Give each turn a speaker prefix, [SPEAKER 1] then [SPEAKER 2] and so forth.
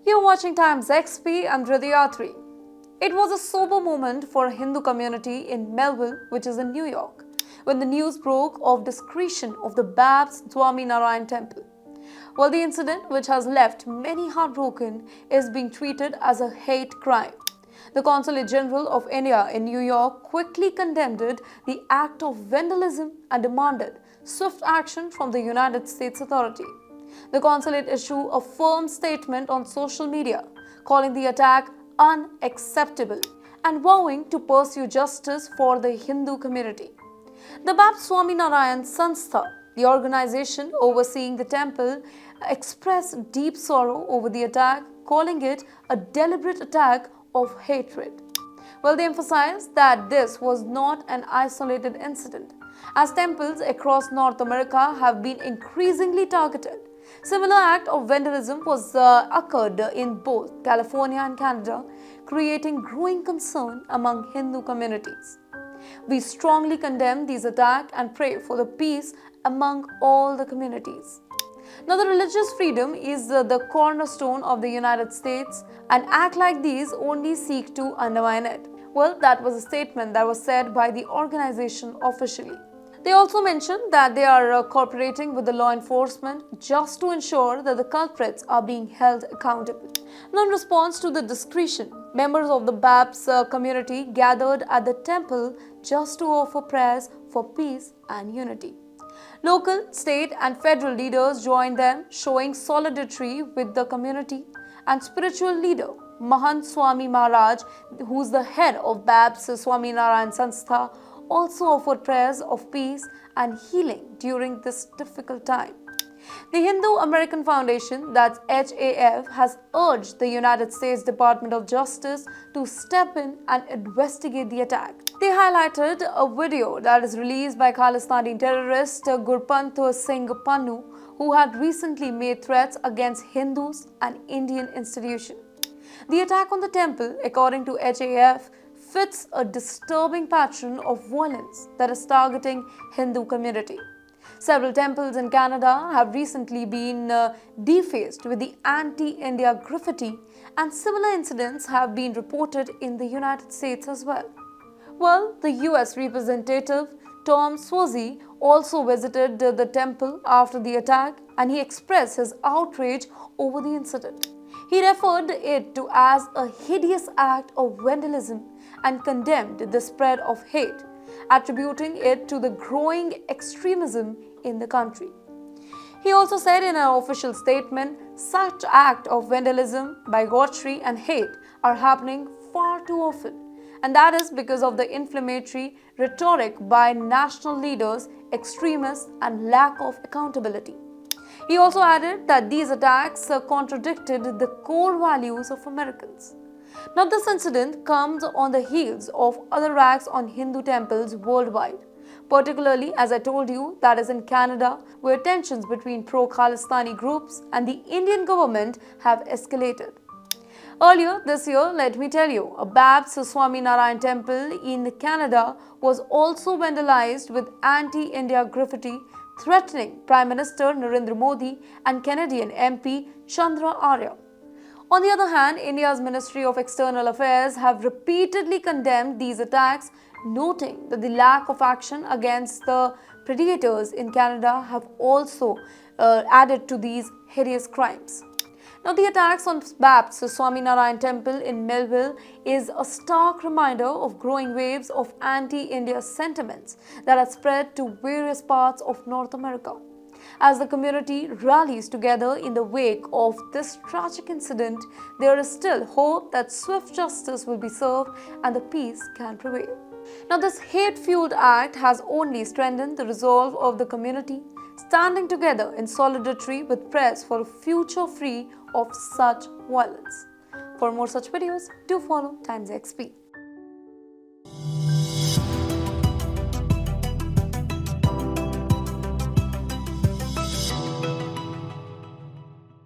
[SPEAKER 1] You're watching Times XP and Radiyatri. It was a sober moment for a Hindu community in Melville, which is in New York, when the news broke of desecration of the BAPS Swaminarayan temple. Well, the incident, which has left many heartbroken, is being treated as a hate crime. The Consulate General of India in New York quickly condemned the act of vandalism and demanded swift action from the United States authority. The consulate issued a firm statement on social media, calling the attack unacceptable and vowing to pursue justice for the Hindu community. The BAPS Swaminarayan Sanstha, the organization overseeing the temple, expressed deep sorrow over the attack, calling it a deliberate attack of hatred. Well, they emphasized that this was not an isolated incident, as temples across North America have been increasingly targeted. Similar act of vandalism was occurred in both California and Canada, creating growing concern among Hindu communities. We strongly condemn these attacks and pray for the peace among all the communities. Now, the religious freedom is the cornerstone of the United States, and acts like these only seek to undermine it. Well, that was a statement that was said by the organization officially. They also mentioned that they are cooperating with the law enforcement just to ensure that the culprits are being held accountable. Now, in response to the discretion, members of the BAPS community gathered at the temple just to offer prayers for peace and unity. Local, state and federal leaders joined them, showing solidarity with the community, and spiritual leader Mahant Swami Maharaj, who is the head of BAPS Swaminarayan Sanstha, also offered prayers of peace and healing during this difficult time. The Hindu American Foundation, that's HAF, has urged the United States Department of Justice to step in and investigate the attack. They highlighted a video that is released by Khalistani terrorist Gurpant Singh Pannu, who had recently made threats against Hindus and Indian institutions. The attack on the temple, according to HAF, fits a disturbing pattern of violence that is targeting Hindu community. Several temples in Canada have recently been defaced with the anti-India graffiti, and similar incidents have been reported in the United States as well. Well, the US representative Tom Suozzi also visited the temple after the attack, and he expressed his outrage over the incident. He referred it to as a hideous act of vandalism and condemned the spread of hate, attributing it to the growing extremism in the country. He also said in an official statement, such acts of vandalism, bigotry and hate are happening far too often, and that is because of the inflammatory rhetoric by national leaders, extremists and lack of accountability. He also added that these attacks contradicted the core values of Americans. Now, this incident comes on the heels of other attacks on Hindu temples worldwide, particularly, as I told you, that is in Canada, where tensions between pro-Khalistani groups and the Indian government have escalated. Earlier this year, let me tell you, a BAPS Swaminarayan temple in Canada was also vandalized with anti-India graffiti, threatening Prime Minister Narendra Modi and Canadian MP Chandra Arya. On the other hand, India's Ministry of External Affairs have repeatedly condemned these attacks, noting that the lack of action against the predators in Canada have also added to these hideous crimes. Now, the attacks on BAPS Swaminarayan Temple in Melville is a stark reminder of growing waves of anti-India sentiments that have spread to various parts of North America. As the community rallies together in the wake of this tragic incident, there is still hope that swift justice will be served and the peace can prevail. Now, this hate-fueled act has only strengthened the resolve of the community, standing together in solidarity with prayers for a future free of such violence. For more such videos, do follow TimesXP.